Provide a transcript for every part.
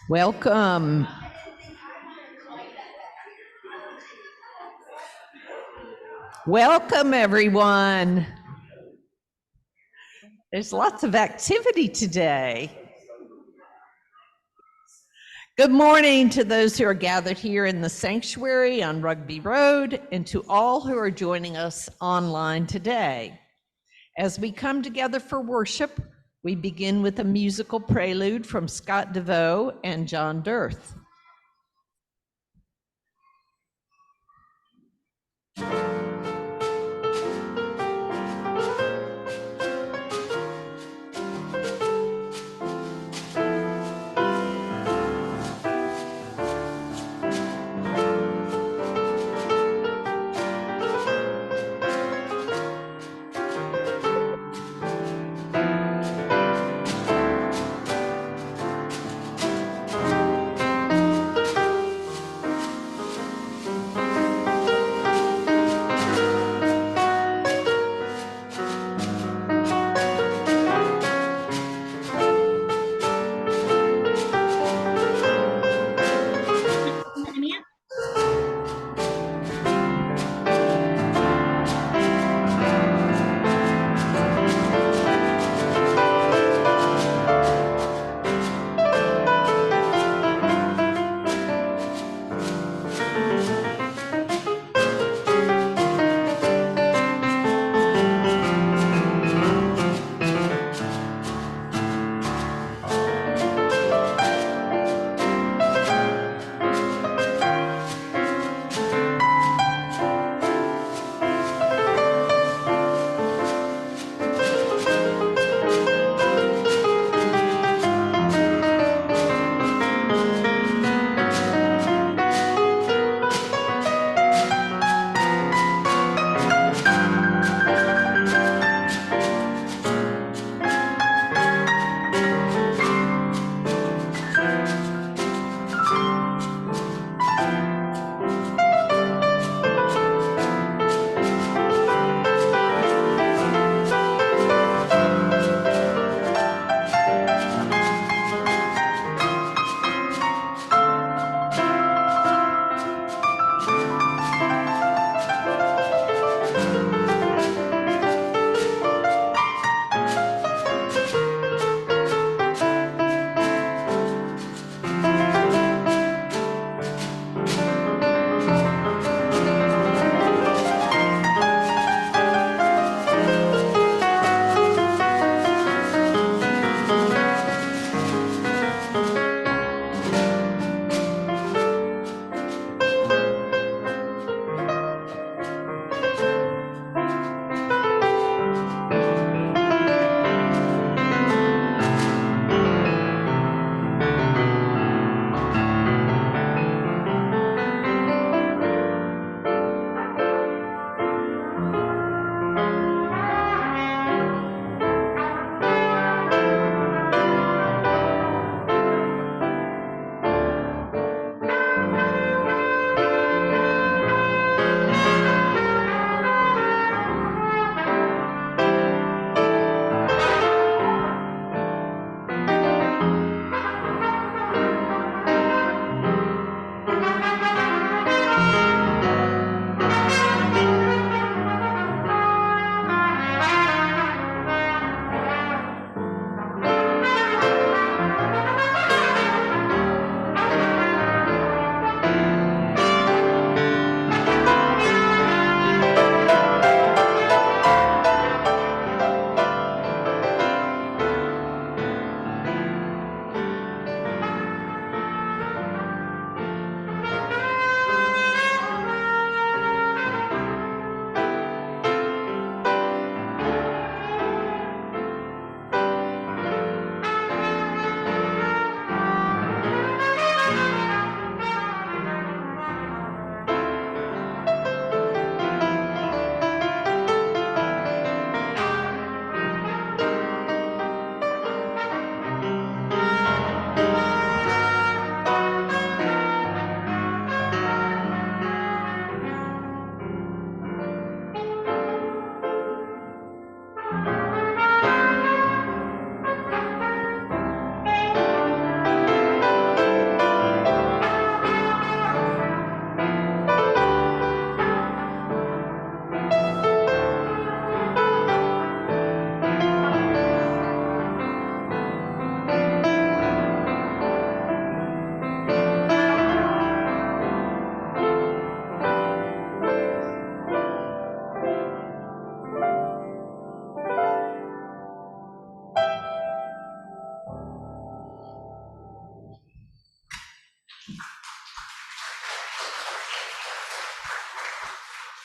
Welcome. Welcome, everyone. There's lots of activity today. Good morning to those who are gathered here in the sanctuary on Rugby Road and to all who are joining us online today. As we come together for worship, we begin with a musical prelude from Scott DeVeaux and John Dirth.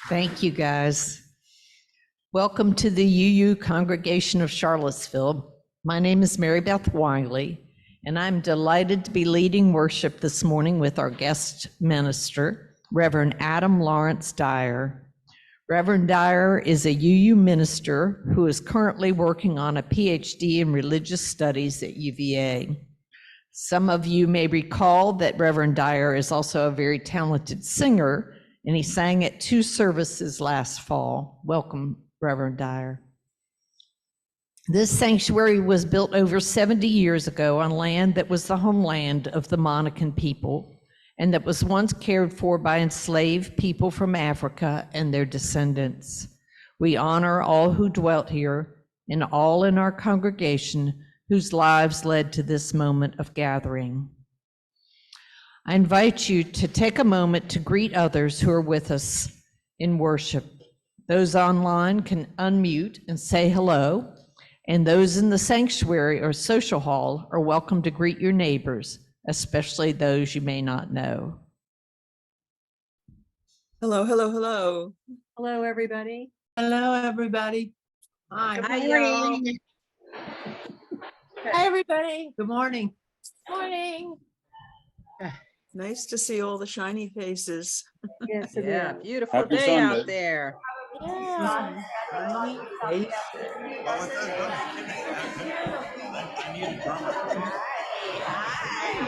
Thank you, guys. Welcome to the UU Congregation of Charlottesville. My name is Mary Beth Wiley, and I'm delighted to be leading worship this morning with our guest minister, Reverend Adam Lawrence Dyer. Reverend Dyer is a UU minister who is currently working on a PhD in religious studies at UVA. Some of you may recall that Reverend Dyer is also a very talented singer, and he sang at 2 services last fall. Welcome, Reverend Dyer. This sanctuary was built over 70 years ago on land that was the homeland of the Monacan people, and that was once cared for by enslaved people from Africa and their descendants. We honor all who dwelt here and all in our congregation whose lives led to this moment of gathering. I invite you to take a moment to greet others who are with us in worship. Those online can unmute and say hello, and those in the sanctuary or social hall are welcome to greet your neighbors, especially those you may not know. Hello, hello, hello. Hello, everybody. Hello, everybody. Hi. Hi, y'all. Hi, everybody. Good morning. Morning. Nice to see all the shiny faces. Yes, it Yeah, is. beautiful Happy day out Sunday. there. Yeah. Shiny faces.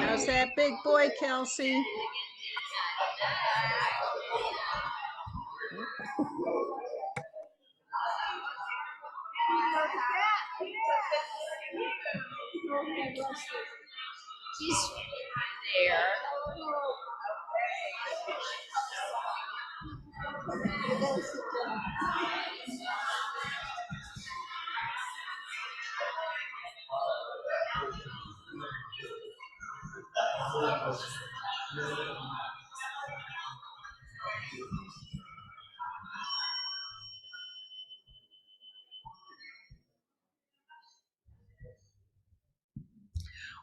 How's that big boy, Kelsey?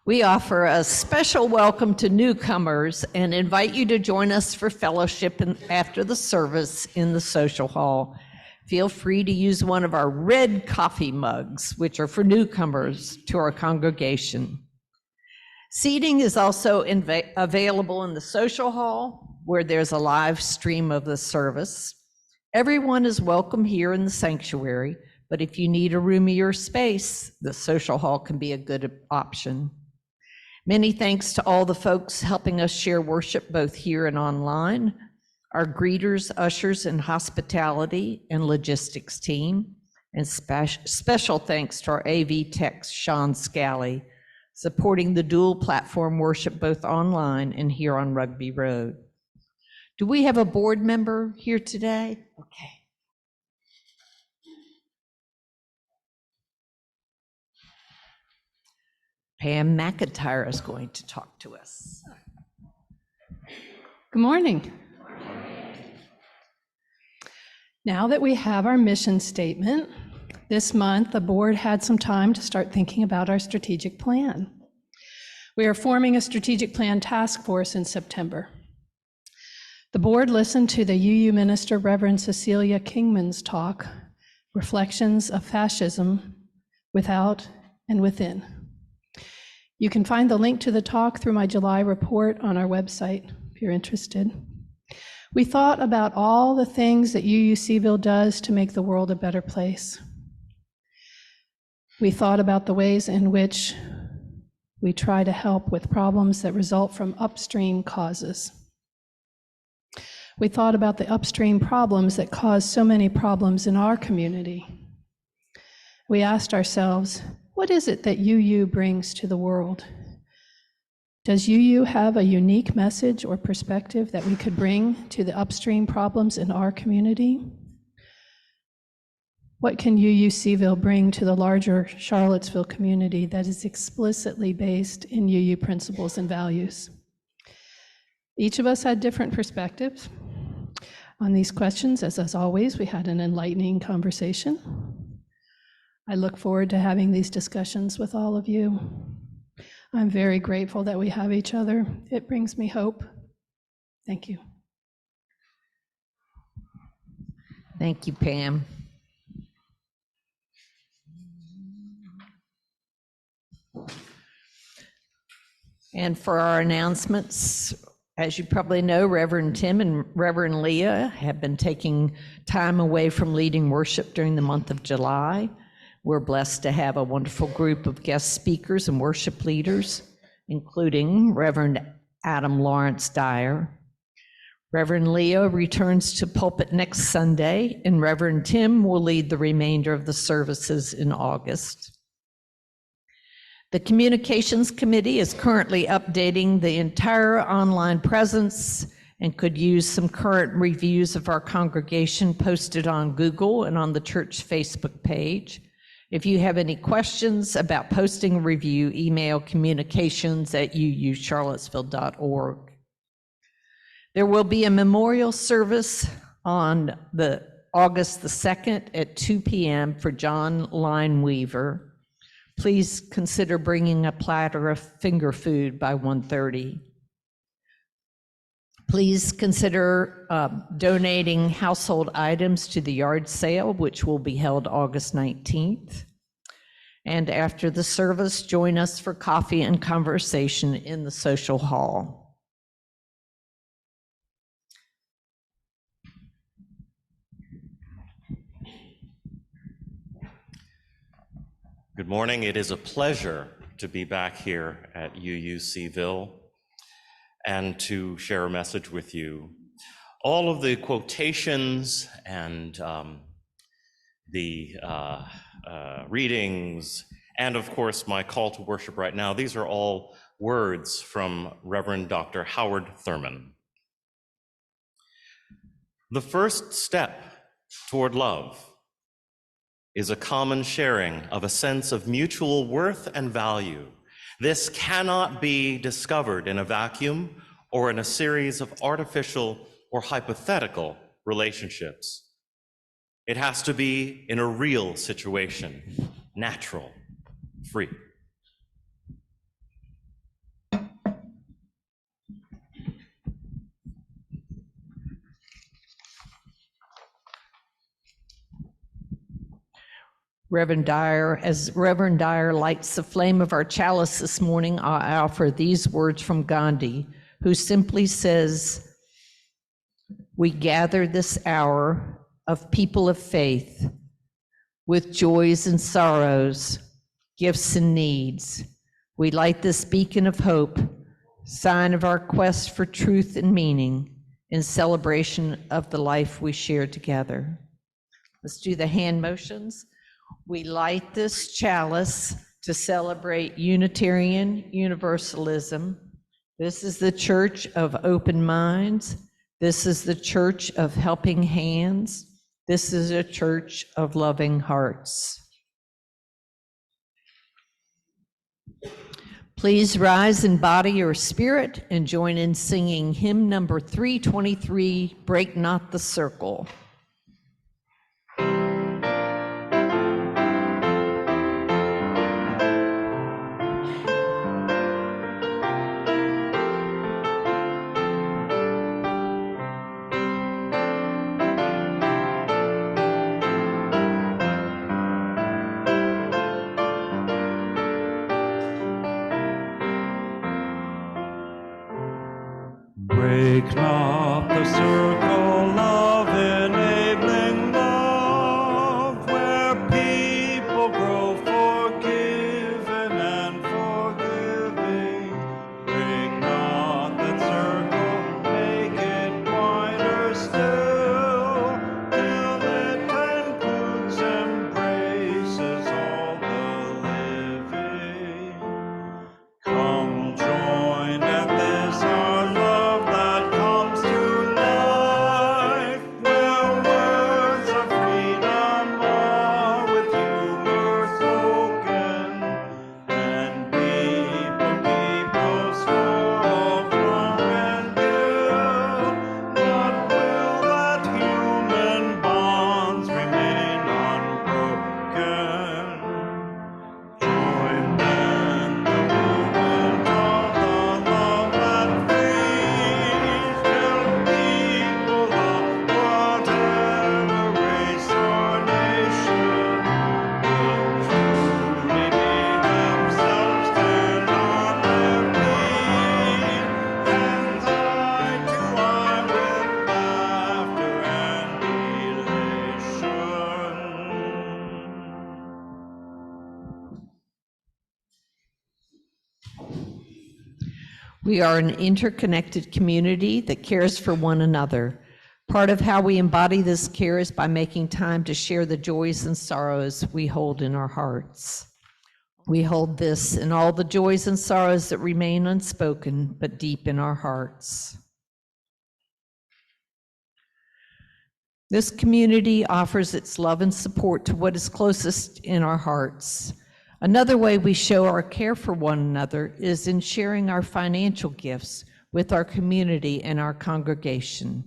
We offer a special welcome to newcomers and invite you to join us for fellowship after the service in the social hall. Feel free to use one of our red coffee mugs, which are for newcomers to our congregation. Seating is also available in the social hall, where there's a live stream of the service. Everyone is welcome here in the sanctuary, but if you need a roomier space, the social hall can be a good option. Many thanks to all the folks helping us share worship both here and online, our greeters, ushers, and hospitality and logistics team, and special thanks to our AV tech, Sean Scally, supporting the dual platform worship both online and here on Rugby Road. Do we have a board member here today? Okay. Pam McIntyre is going to talk to us. Good morning. Now that we have our mission statement, this month the board had some time to start thinking about our strategic plan. We are forming a strategic plan task force in September. The board listened to the UU minister, Reverend Cecilia Kingman's talk, Reflections of Fascism Without and Within. You can find the link to the talk through my July report on our website if you're interested. We thought about all the things that UUCville does to make the world a better place. We thought about the ways in which we try to help with problems that result from upstream causes. We thought about the upstream problems that cause so many problems in our community. We asked ourselves, what is it that UU brings to the world? Does UU have a unique message or perspective that we could bring to the upstream problems in our community? What can UUCville bring to the larger Charlottesville community that is explicitly based in UU principles and values? Each of us had different perspectives on these questions. As always, we had an enlightening conversation. I look forward to having these discussions with all of you. I'm very grateful that we have each other. It brings me hope. Thank you. Thank you, Pam. And for our announcements, as you probably know, Reverend Tim and Reverend Leah have been taking time away from leading worship during the month of July. We're blessed to have a wonderful group of guest speakers and worship leaders, including Reverend Adam Lawrence Dyer. Reverend Leah returns to pulpit next Sunday, and Reverend Tim will lead the remainder of the services in August. The Communications Committee is currently updating the entire online presence and could use some current reviews of our congregation posted on Google and on the church Facebook page. If you have any questions about posting a review, email communications@uucharlottesville.org. There will be a memorial service on August the 2nd at 2 p.m. for John Lineweaver. Please consider bringing a platter of finger food by 1:30. Please consider donating household items to the yard sale, which will be held August 19th. And after the service, join us for coffee and conversation in the social hall. Good morning. It is a pleasure to be back here at UUCville and to share a message with you. All of the quotations and the readings, and of course my call to worship right now, these are all words from Reverend Dr. Howard Thurman. The first step toward love is a common sharing of a sense of mutual worth and value. This cannot be discovered in a vacuum or in a series of artificial or hypothetical relationships. It has to be in a real situation, natural, free. Reverend Dyer, as Reverend Dyer lights the flame of our chalice this morning, I offer these words from Gandhi, who simply says, "We gather this hour of people of faith with joys and sorrows, gifts and needs. We light this beacon of hope, sign of our quest for truth and meaning in celebration of the life we share together." Let's do the hand motions. We light this chalice to celebrate Unitarian Universalism. This is the church of open minds. This is the church of helping hands. This is a church of loving hearts. Please rise in body or spirit and join in singing hymn number 323, "Break Not the Circle." Break not the circle, love enabling love, where people grow forgiven and forgiving. Break not that circle, make it wider still, till it includes, embraces all the living. Come join at this our love that comes to love. We are an interconnected community that cares for one another. Part of how we embody this care is by making time to share the joys and sorrows we hold in our hearts. We hold this and all the joys and sorrows that remain unspoken, but deep in our hearts. This community offers its love and support to what is closest in our hearts. Another way we show our care for one another is in sharing our financial gifts with our community and our congregation.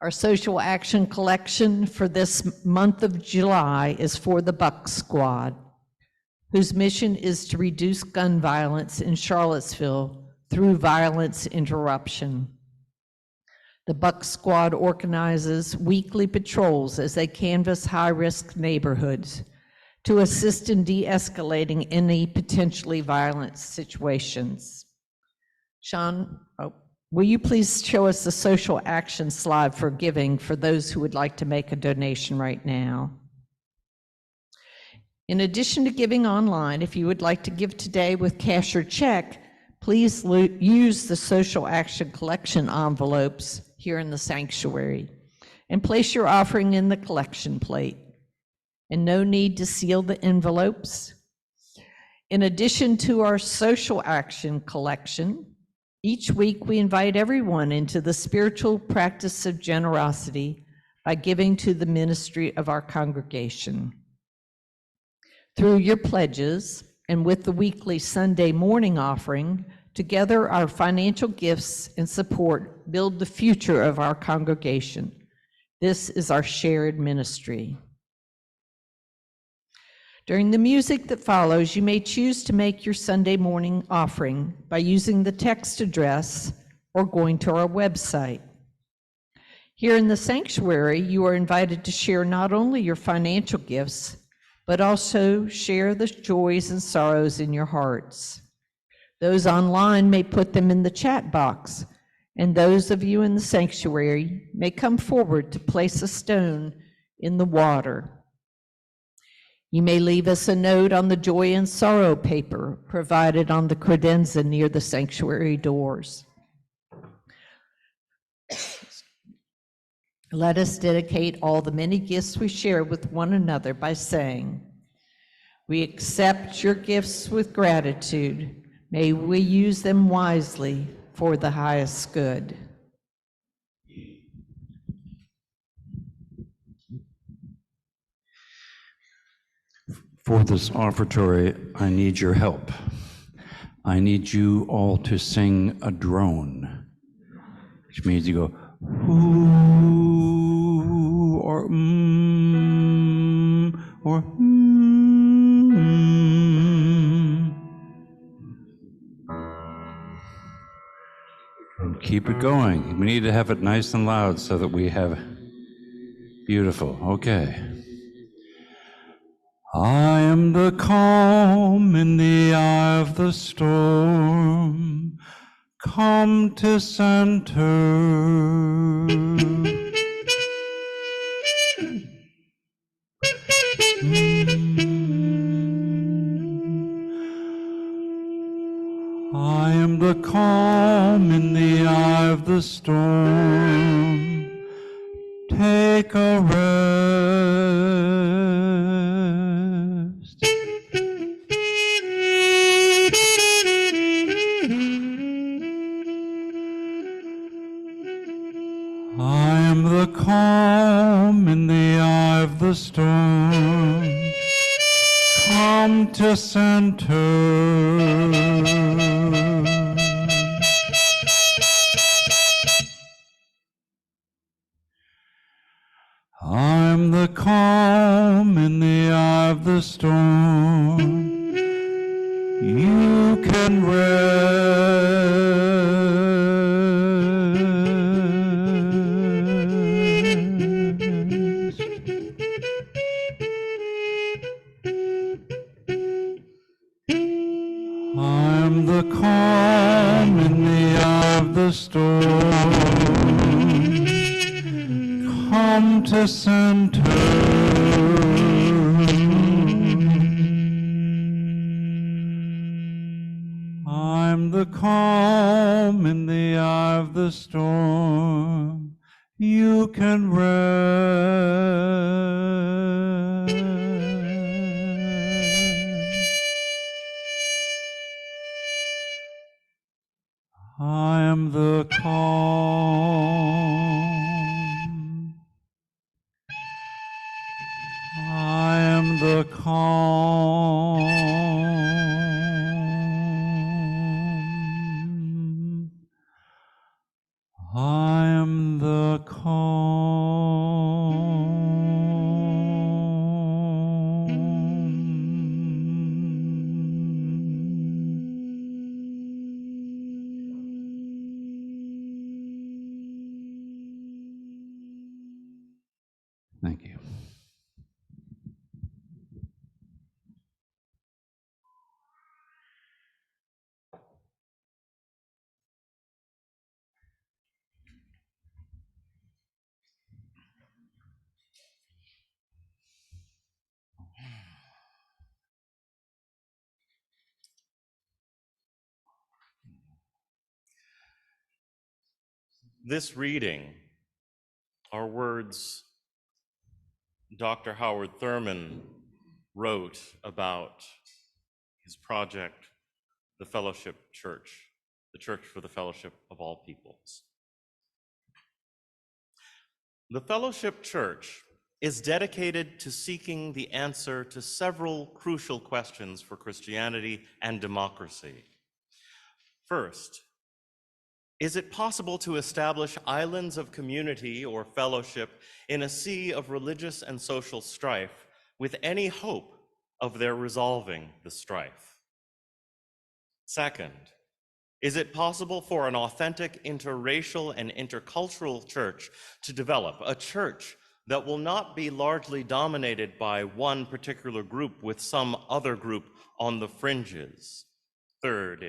Our social action collection for this month of July is for the Buck Squad, whose mission is to reduce gun violence in Charlottesville through violence interruption. The Buck Squad organizes weekly patrols as they canvass high-risk neighborhoods to assist in de-escalating any potentially violent situations. Sean, will you please show us the social action slide for giving for those who would like to make a donation right now? In addition to giving online, if you would like to give today with cash or check, please use the social action collection envelopes here in the sanctuary and place your offering in the collection plate. And no need to seal the envelopes. In addition to our social action collection, each week we invite everyone into the spiritual practice of generosity by giving to the ministry of our congregation. Through your pledges and with the weekly Sunday morning offering, together our financial gifts and support build the future of our congregation. This is our shared ministry. During the music that follows, you may choose to make your Sunday morning offering by using the text address or going to our website. Here in the sanctuary, you are invited to share not only your financial gifts, but also share the joys and sorrows in your hearts. Those online may put them in the chat box, and those of you in the sanctuary may come forward to place a stone in the water. You may leave us a note on the joy and sorrow paper provided on the credenza near the sanctuary doors. Let us dedicate all the many gifts we share with one another by saying, "We accept your gifts with gratitude. May we use them wisely for the highest good." For this offertory, I need your help. I need you all to sing a drone, which means you go, ooh, or or And keep it going. We need to have it nice and loud so that we have beautiful. Okay. I am the calm in the eye of the storm, come to center. I am the calm in the eye of the storm, take a rest. I am the calm in the eye of the storm, come to center. I'm the calm in the eye of the storm, you can rest. I'm the calm in the eye of the storm, come to center. I I'm the calm in the eye of the storm. You can rest. I am the calm. I am the calm. I am the calm. Thank you. This reading are words Dr. Howard Thurman wrote about his project, the Fellowship Church, the Church for the Fellowship of All Peoples. The Fellowship Church is dedicated to seeking the answer to several crucial questions for Christianity and democracy. First, is it possible to establish islands of community or fellowship in a sea of religious and social strife with any hope of their resolving the strife? Second, is it possible for an authentic interracial and intercultural church to develop, a church that will not be largely dominated by one particular group with some other group on the fringes? Third,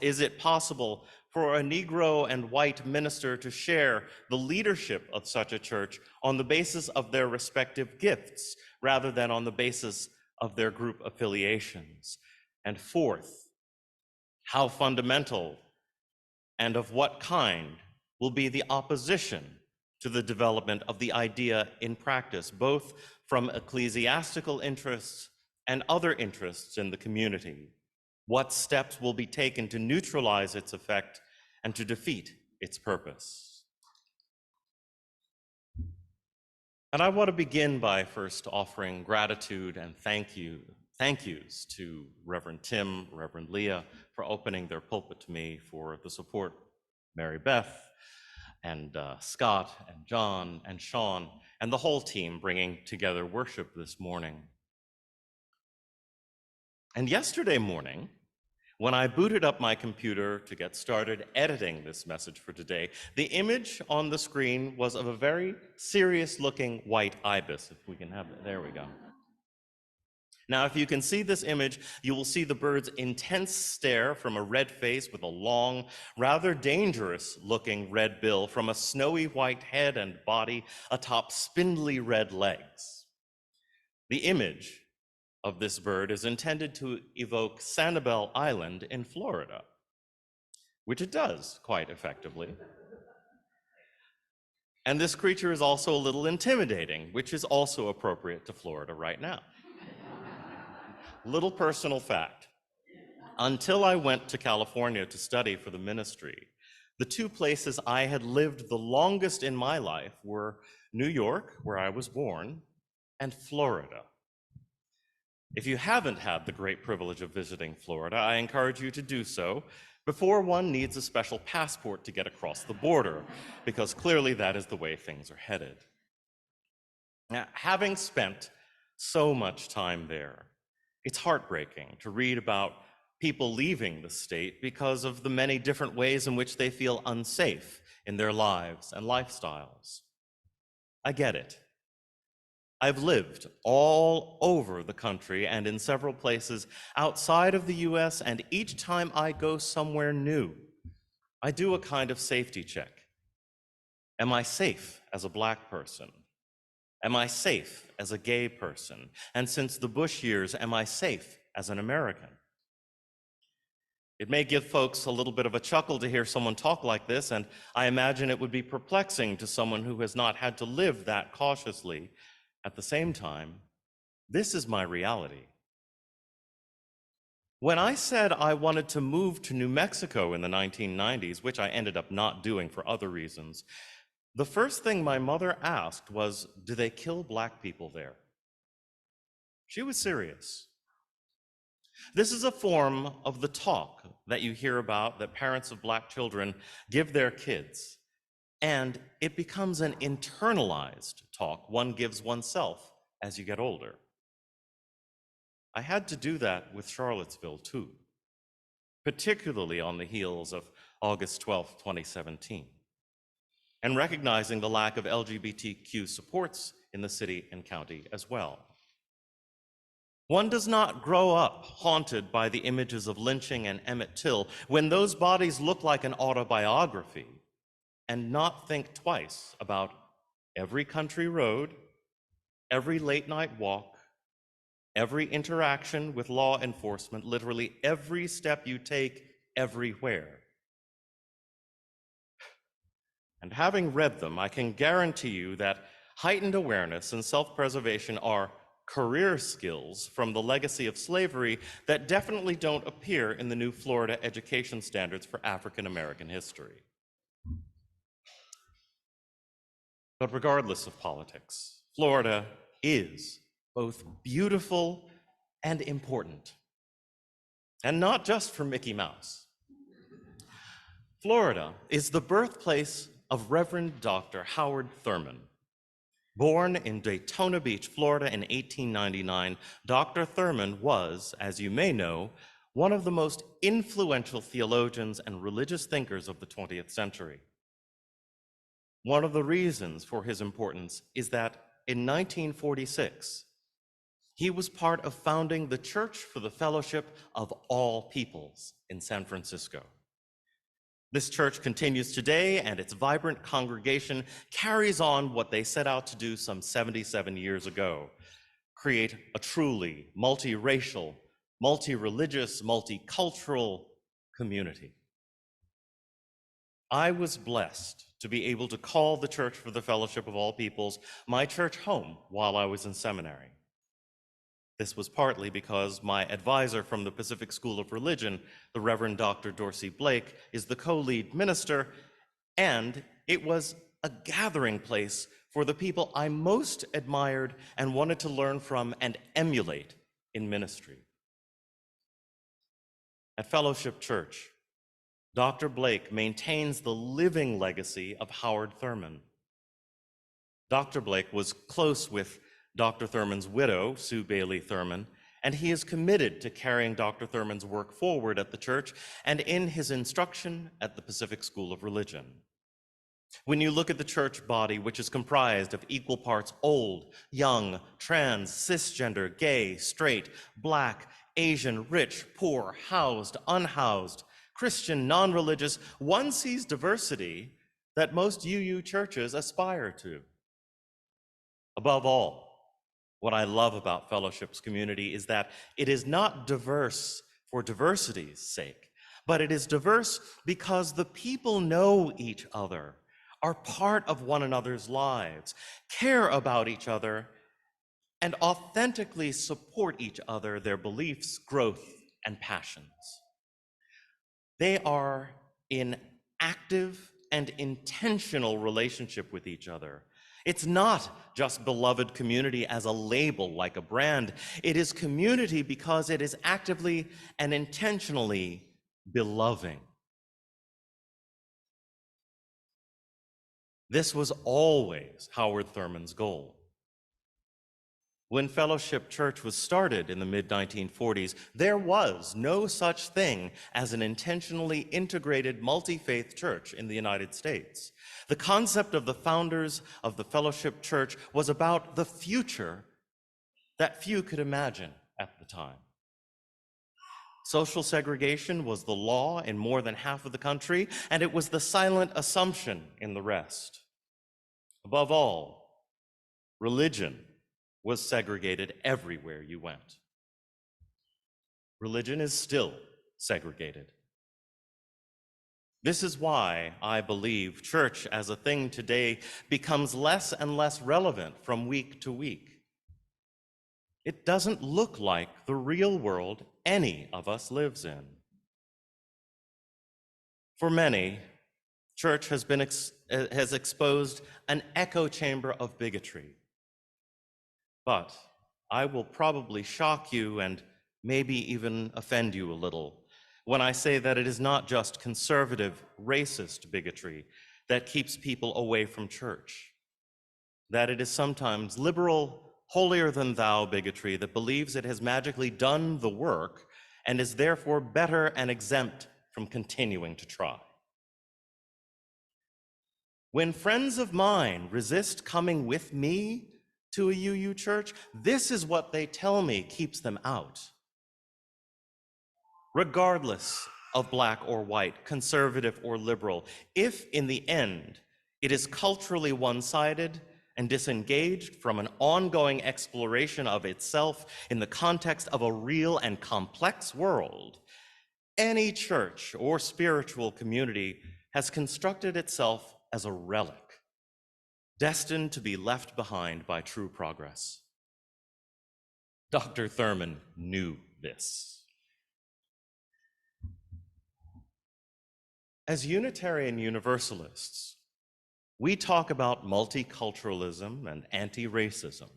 is it possible for a Negro and white minister to share the leadership of such a church on the basis of their respective gifts rather than on the basis of their group affiliations? And fourth, how fundamental and of what kind will be the opposition to the development of the idea in practice, both from ecclesiastical interests and other interests in the community? What steps will be taken to neutralize its effect and to defeat its purpose? And I want to begin by first offering gratitude and thank yous to Reverend Tim, Reverend Leah, for opening their pulpit to me, for the support, Mary Beth, and Scott, and John, and Sean, and the whole team bringing together worship this morning. And yesterday morning, when I booted up my computer to get started editing this message for today, the image on the screen was of a very serious-looking white ibis, if we can have it. There we go. Now, if you can see this image, you will see the bird's intense stare from a red face with a long, rather dangerous-looking red bill from a snowy white head and body atop spindly red legs. The image of this bird is intended to evoke Sanibel Island in Florida, which it does quite effectively. And this creature is also a little intimidating, which is also appropriate to Florida right now. Little personal fact. Until I went to California to study for the ministry, the two places I had lived the longest in my life were New York, where I was born, and Florida. If you haven't had the great privilege of visiting Florida, I encourage you to do so before one needs a special passport to get across the border, because clearly that is the way things are headed. Now, having spent so much time there, it's heartbreaking to read about people leaving the state because of the many different ways in which they feel unsafe in their lives and lifestyles. I get it. I've lived all over the country and in several places outside of the US, and each time I go somewhere new, I do a kind of safety check. Am I safe as a Black person? Am I safe as a gay person? And since the Bush years, am I safe as an American? It may give folks a little bit of a chuckle to hear someone talk like this, and I imagine it would be perplexing to someone who has not had to live that cautiously. At the same time, this is my reality. When I said I wanted to move to New Mexico in the 1990s, which I ended up not doing for other reasons, the first thing my mother asked was, do they kill Black people there? She was serious. This is a form of the talk that you hear about that parents of Black children give their kids, and it becomes an internalized talk one gives oneself as you get older. I had to do that with Charlottesville too, particularly on the heels of August 12, 2017, and recognizing the lack of LGBTQ supports in the city and county as well. One does not grow up haunted by the images of lynching and Emmett Till when those bodies look like an autobiography and not think twice about every country road, every late night walk, every interaction with law enforcement, literally every step you take everywhere. And having read them, I can guarantee you that heightened awareness and self-preservation are career skills from the legacy of slavery that definitely don't appear in the new Florida education standards for African American history. But regardless of politics, Florida is both beautiful and important. And not just for Mickey Mouse. Florida is the birthplace of Reverend Dr. Howard Thurman. Born in Daytona Beach, Florida in 1899, Dr. Thurman was, as you may know, one of the most influential theologians and religious thinkers of the 20th century. One of the reasons for his importance is that in 1946, he was part of founding the Church for the Fellowship of All Peoples in San Francisco. This church continues today, and its vibrant congregation carries on what they set out to do some 77 years ago: create a truly multiracial, multi-religious, multicultural community. I was blessed to be able to call the Church for the Fellowship of All Peoples my church home while I was in seminary. This was partly because my advisor from the Pacific School of Religion, the Reverend Dr. Dorsey Blake, is the co-lead minister, and it was a gathering place for the people I most admired and wanted to learn from and emulate in ministry. At Fellowship Church, Dr. Blake maintains the living legacy of Howard Thurman. Dr. Blake was close with Dr. Thurman's widow, Sue Bailey Thurman, and he is committed to carrying Dr. Thurman's work forward at the church and in his instruction at the Pacific School of Religion. When you look at the church body, which is comprised of equal parts old, young, trans, cisgender, gay, straight, Black, Asian, rich, poor, housed, unhoused, Christian, non-religious, one sees diversity that most UU churches aspire to. Above all, what I love about Fellowship's community is that it is not diverse for diversity's sake, but it is diverse because the people know each other, are part of one another's lives, care about each other, and authentically support each other, their beliefs, growth, and passions. They are in active and intentional relationship with each other. It's not just beloved community as a label, like a brand. It is community because it is actively and intentionally beloving. This was always Howard Thurman's goal. When Fellowship Church was started in the mid-1940s, there was no such thing as an intentionally integrated multi-faith church in the United States. The concept of the founders of the Fellowship Church was about the future that few could imagine at the time. Social segregation was the law in more than half of the country, and it was the silent assumption in the rest. Above all, religion was segregated everywhere you went. Religion is still segregated This is why I believe church as a thing today becomes less and less relevant from week to week. It doesn't look like the real world any of us lives in. For many, church has exposed an echo chamber of bigotry. But I will probably shock you and maybe even offend you a little when I say that it is not just conservative, racist bigotry that keeps people away from church, that it is sometimes liberal, holier-than-thou bigotry that believes it has magically done the work and is therefore better and exempt from continuing to try. When friends of mine resist coming with me to a UU church, this is what they tell me keeps them out. Regardless of black or white, conservative or liberal, if in the end it is culturally one-sided and disengaged from an ongoing exploration of itself in the context of a real and complex world, any church or spiritual community has constructed itself as a relic, destined to be left behind by true progress. Dr. Thurman knew this. As Unitarian Universalists, we talk about multiculturalism and anti-racism.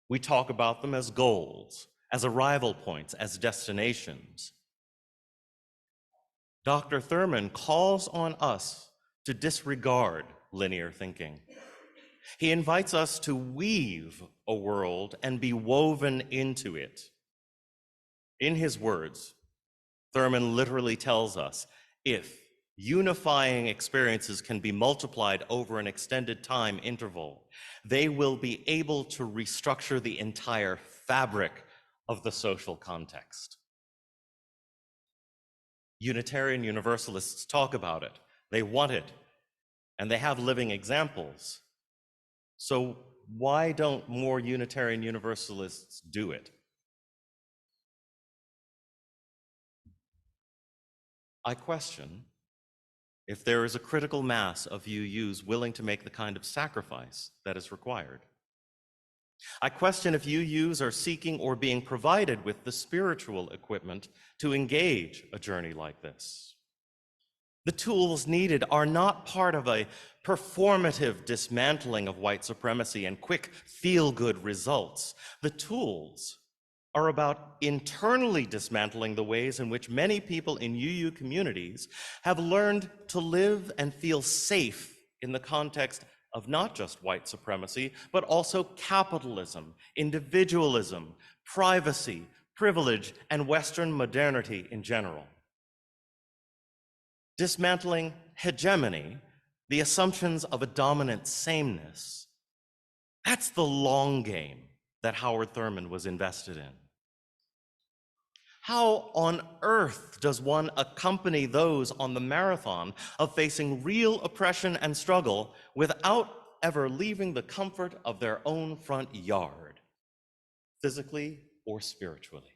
We talk about them as goals, as arrival points, as destinations. Dr. Thurman calls on us to disregard linear thinking. He invites us to weave a world and be woven into it. In his words, Thurman literally tells us, if unifying experiences can be multiplied over an extended time interval, they will be able to restructure the entire fabric of the social context. Unitarian Universalists talk about it, they want it, and they have living examples. So why don't more Unitarian Universalists do it? I question if there is a critical mass of UUs willing to make the kind of sacrifice that is required. I question if UUs are seeking or being provided with the spiritual equipment to engage a journey like this. The tools needed are not part of a performative dismantling of white supremacy and quick feel-good results. The tools are about internally dismantling the ways in which many people in UU communities have learned to live and feel safe in the context of not just white supremacy, but also capitalism, individualism, privacy, privilege, and Western modernity in general. Dismantling hegemony, the assumptions of a dominant sameness, that's the long game that Howard Thurman was invested in. How on earth does one accompany those on the marathon of facing real oppression and struggle without ever leaving the comfort of their own front yard, physically or spiritually?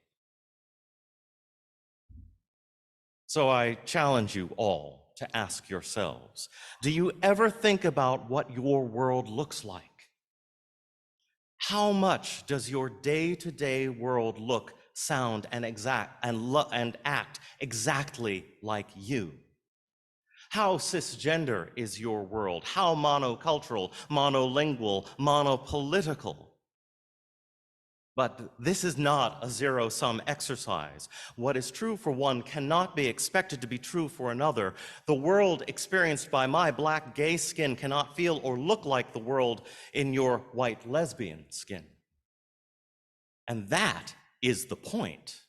So I challenge you all to ask yourselves, do you ever think about what your world looks like? How much does your day-to-day world look, sound, and act exactly like you? How cisgender is your world? How monocultural, monolingual, monopolitical? But this is not a zero-sum exercise. What is true for one cannot be expected to be true for another. The world experienced by my black gay skin cannot feel or look like the world in your white lesbian skin. And that is the point.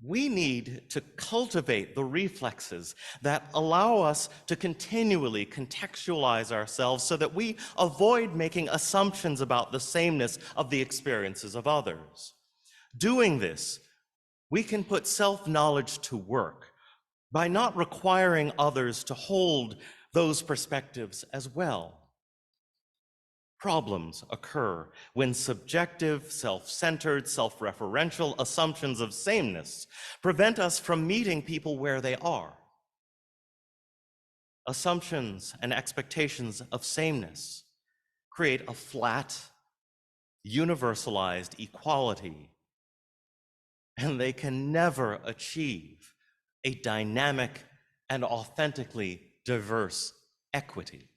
We need to cultivate the reflexes that allow us to continually contextualize ourselves so that we avoid making assumptions about the sameness of the experiences of others. Doing this, we can put self-knowledge to work by not requiring others to hold those perspectives as well. Problems occur when subjective, self-centered, self-referential assumptions of sameness prevent us from meeting people where they are. assumptions and expectations of sameness create a flat, universalized equality, and they can never achieve a dynamic and authentically diverse equity.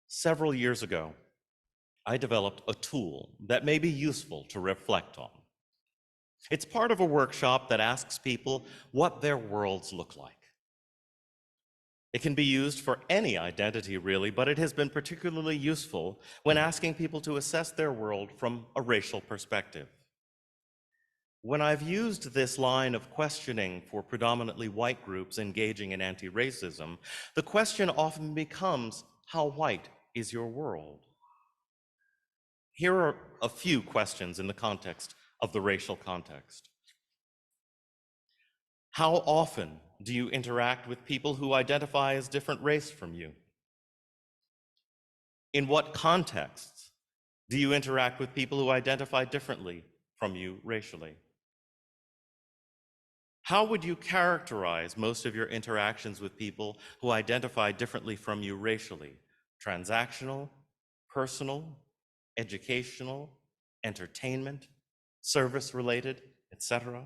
Several years ago, I developed a tool that may be useful to reflect on. It's part of a workshop that asks people what their worlds look like. It can be used for any identity, really, but it has been particularly useful when asking people to assess their world from a racial perspective. When I've used this line of questioning for predominantly white groups engaging in anti-racism, the question often becomes, how white is your world? Here are a few questions in the context of the racial context. How often do you interact with people who identify as different race from you? In what contexts do you interact with people who identify differently from you racially? How would you characterize most of your interactions with people who identify differently from you racially? Transactional, personal, educational, entertainment, service-related, etc.?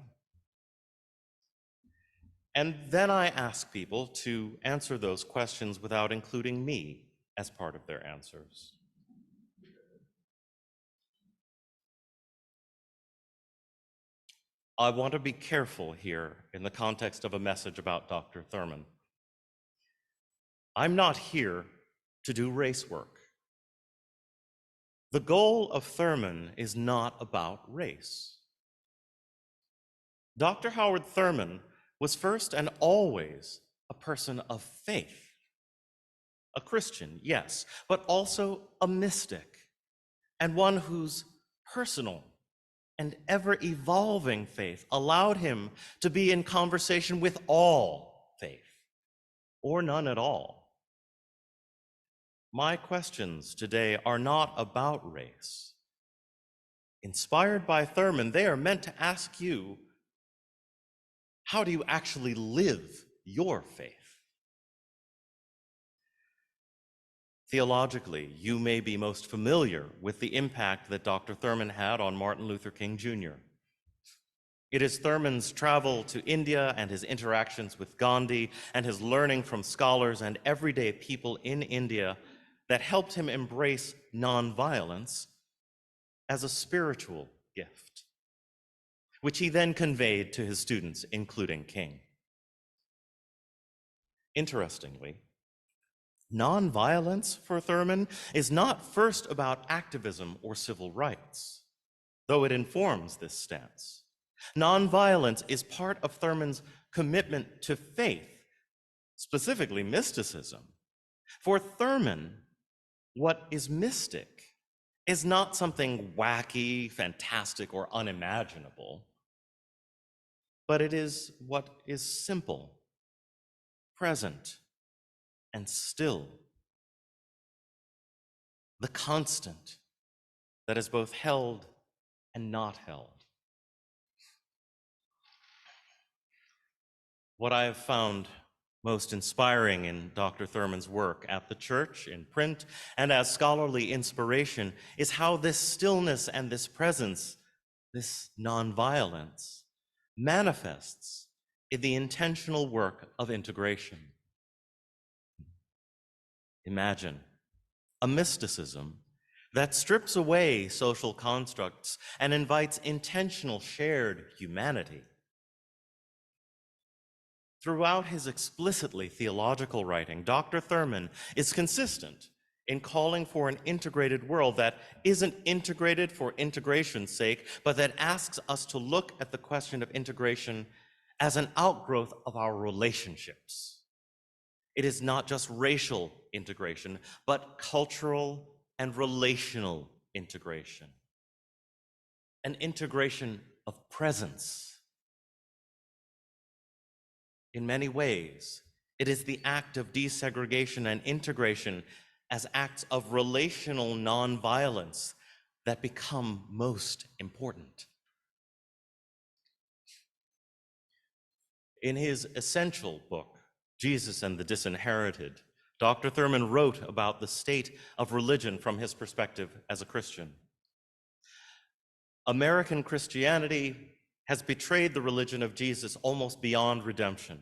And then I ask people to answer those questions without including me as part of their answers. I want to be careful here in the context of a message about Dr. Thurman. I'm not here to do race work. The goal of Thurman is not about race. Dr. Howard Thurman was first and always a person of faith. A Christian, yes, but also a mystic, and one whose personal and ever-evolving faith allowed him to be in conversation with all faith, or none at all. My questions today are not about race. Inspired by Thurman, they are meant to ask you, how do you actually live your faith? Theologically, you may be most familiar with the impact that Dr. Thurman had on Martin Luther King Jr. It is Thurman's travel to India and his interactions with Gandhi and his learning from scholars and everyday people in India that helped him embrace nonviolence as a spiritual gift, which he then conveyed to his students, including King. Interestingly, nonviolence for Thurman is not first about activism or civil rights, though it informs this stance. Nonviolence is part of Thurman's commitment to faith, specifically mysticism. For Thurman, what is mystic is not something wacky, fantastic, or unimaginable, but it is what is simple, present, and still. The constant that is both held and not held. What I have found most inspiring in Dr. Thurman's work at the church, in print, and as scholarly inspiration is how this stillness and this presence, this nonviolence, manifests in the intentional work of integration. Imagine a mysticism that strips away social constructs and invites intentional shared humanity. Throughout his explicitly theological writing, Dr. Thurman is consistent in calling for an integrated world that isn't integrated for integration's sake, but that asks us to look at the question of integration as an outgrowth of our relationships. It is not just racial integration, but cultural and relational integration. An integration of presence. In many ways, it is the act of desegregation and integration as acts of relational nonviolence that become most important. In his essential book, Jesus and the Disinherited, Dr. Thurman wrote about the state of religion from his perspective as a Christian. American Christianity has betrayed the religion of Jesus almost beyond redemption.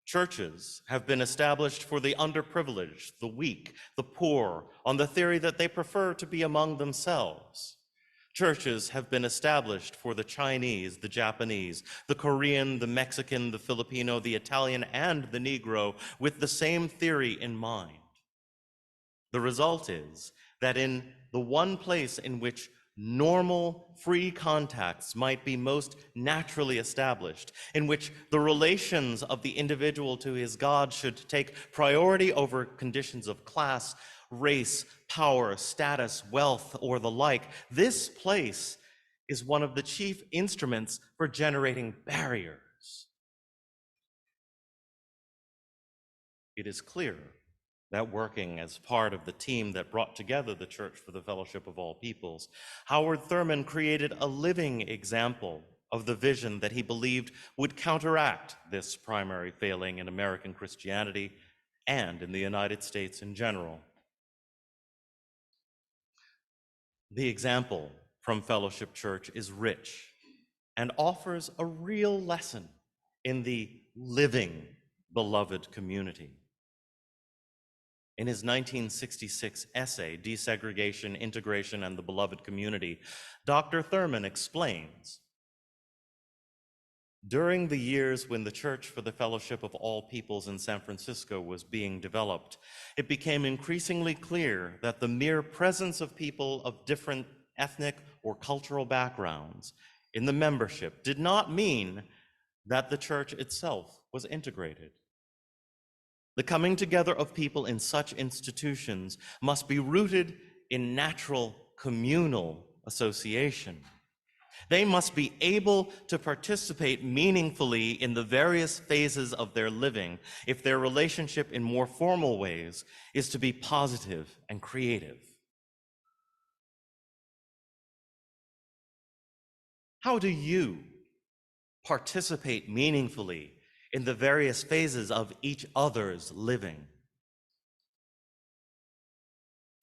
Churches have been established for the underprivileged, the weak, the poor, on the theory that they prefer to be among themselves. Churches have been established for the Chinese, the Japanese, the Korean, the Mexican, the Filipino, the Italian, and the Negro with the same theory in mind. The result is that in the one place in which normal, free contacts might be most naturally established, in which the relations of the individual to his God should take priority over conditions of class, race, power, status, wealth, or the like, this place is one of the chief instruments for generating barriers. It is clear that working as part of the team that brought together the Church for the Fellowship of All Peoples, Howard Thurman created a living example of the vision that he believed would counteract this primary failing in American Christianity and in the United States in general. The example from Fellowship Church is rich and offers a real lesson in the living beloved community. In his 1966 essay, Desegregation, Integration, and the Beloved Community, Dr. Thurman explains, during the years when the Church for the Fellowship of All Peoples in San Francisco was being developed, it became increasingly clear that the mere presence of people of different ethnic or cultural backgrounds in the membership did not mean that the church itself was integrated. The coming together of people in such institutions must be rooted in natural communal association. They must be able to participate meaningfully in the various phases of their living if their relationship in more formal ways is to be positive and creative. How do you participate meaningfully in the various phases of each other's living?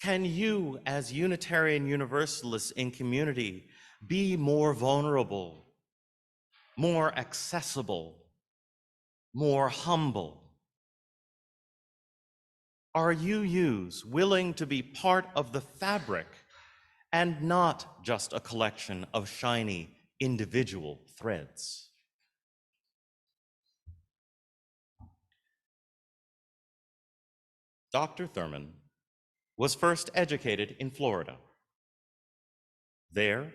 Can you, as Unitarian Universalists in community, be more vulnerable, more accessible, more humble? Are UUs willing to be part of the fabric and not just a collection of shiny individual threads? Dr. Thurman was first educated in Florida. There,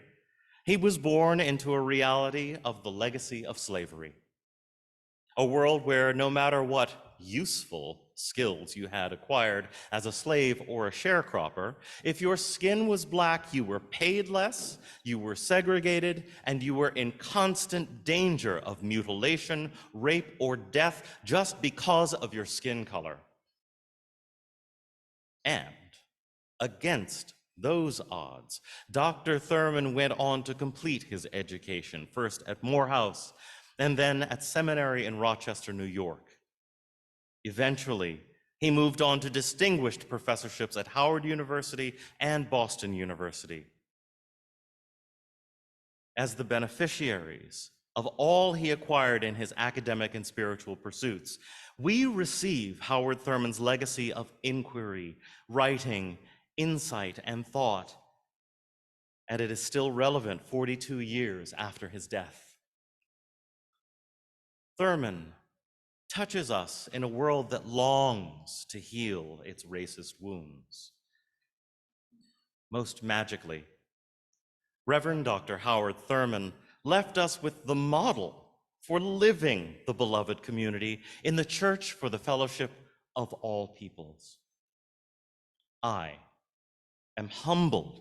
he was born into a reality of the legacy of slavery, a world where no matter what useful skills you had acquired as a slave or a sharecropper, if your skin was black, you were paid less, you were segregated, and you were in constant danger of mutilation, rape, or death just because of your skin color. And against those odds, Dr. Thurman went on to complete his education, first at Morehouse and then at seminary in Rochester, New York. Eventually, he moved on to distinguished professorships at Howard University and Boston University. As the beneficiaries of all he acquired in his academic and spiritual pursuits, we receive Howard Thurman's legacy of inquiry, writing, insight, and thought, and it is still relevant 42 years after his death. Thurman touches us in a world that longs to heal its racist wounds. Most magically, Reverend Dr. Howard Thurman left us with the model for living the beloved community in the Church for the Fellowship of All Peoples. I am humbled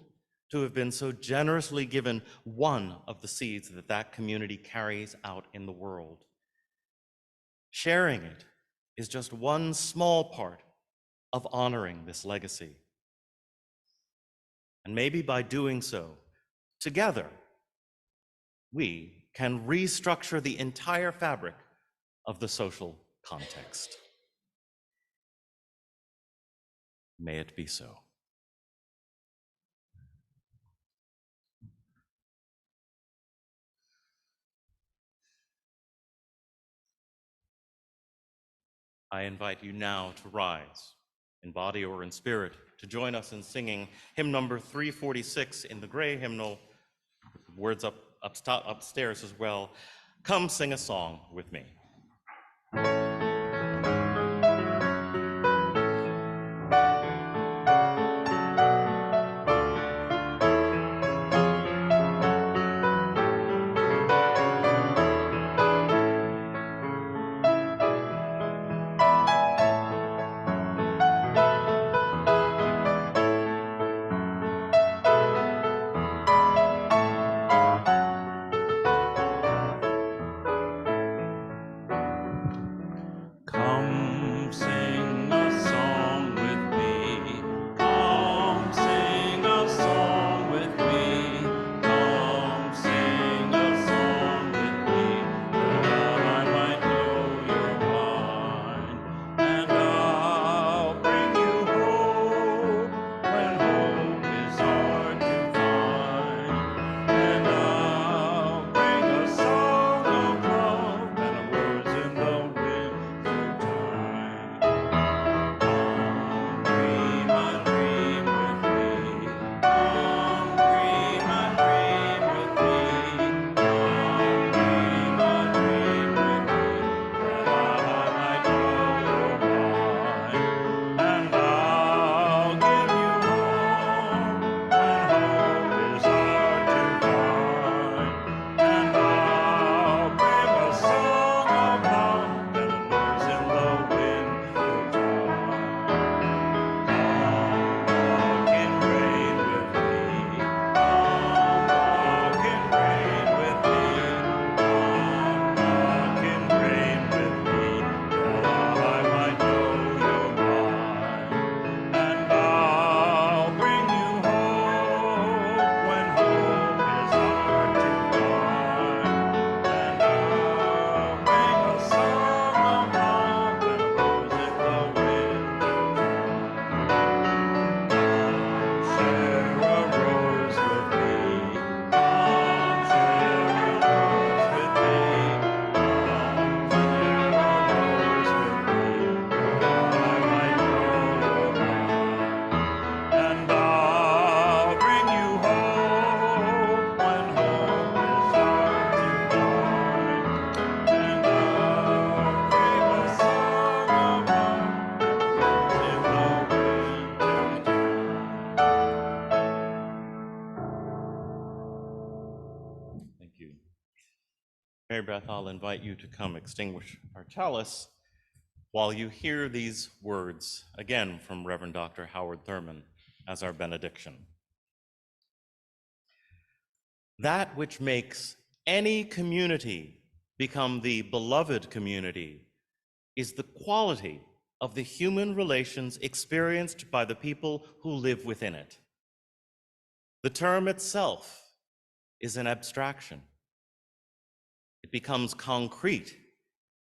to have been so generously given one of the seeds that that community carries out in the world. Sharing it is just one small part of honoring this legacy. And maybe by doing so, together, we can restructure the entire fabric of the social context. May it be so. I invite you now to rise, in body or in spirit, to join us in singing hymn number 346 in the gray hymnal, words upstairs as well. Come sing a song with me. Mary Beth, I'll invite you to come extinguish our chalice while you hear these words again from Reverend Dr. Howard Thurman as our benediction. That which makes any community become the beloved community is the quality of the human relations experienced by the people who live within it. The term itself is an abstraction. It becomes concrete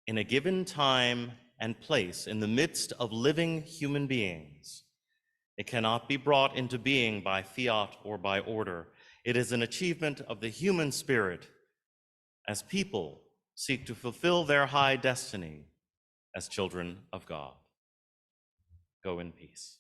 in a given time and place in the midst of living human beings. It cannot be brought into being by fiat or by order. It is an achievement of the human spirit as people seek to fulfill their high destiny as children of God. Go in peace.